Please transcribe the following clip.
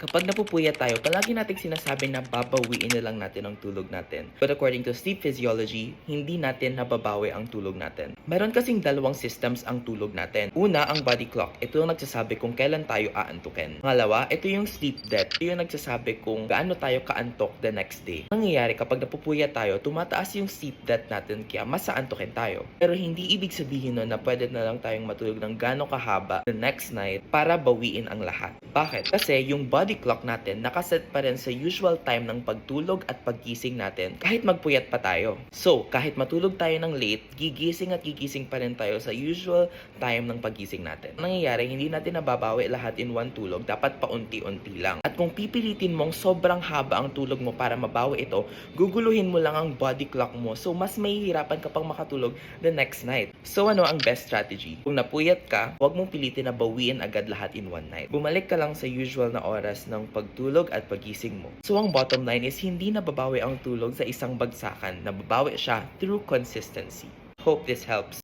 Kapag napupuyat tayo, palagi nating sinasabi na babawiin na lang natin ang tulog natin. But according to sleep physiology, hindi natin nababawi ang tulog natin. Meron kasing dalawang systems ang tulog natin. Una, ang body clock. Ito yung nagsasabi kung kailan tayo aantukin. Pangalawa, ito yung sleep debt. Ito yung nagsasabi kung gaano tayo kaantok the next day. Nangyayari kapag napupuyat tayo, tumataas yung sleep debt natin kaya mas aantukin tayo. Pero hindi ibig sabihin nun na pwede na lang tayong matulog ng gaano kahaba the next night para bawiin ang lahat. Bakit? Kasi yung body clock natin nakaset pa rin sa usual time ng pagtulog at paggising natin kahit magpuyat pa tayo. So, kahit matulog tayo ng late, gigising pa rin tayo sa usual time ng paggising natin. Nangyayari, hindi natin nababawi lahat in one tulog, dapat paunti-unti lang. At kung pipilitin mong sobrang haba ang tulog mo para mabawi ito, guguluhin mo lang ang body clock mo, so mas mahihirapan ka pang makatulog the next night. So ano ang best strategy? Kung napuyat ka, huwag mong pilitin na bawiin agad lahat in one night. Bumalik ka lang sa usual na oras ng pagtulog at pagising mo. So ang bottom line is hindi nababawi ang tulog sa isang bagsakan, nababawi siya through consistency. Hope this helps.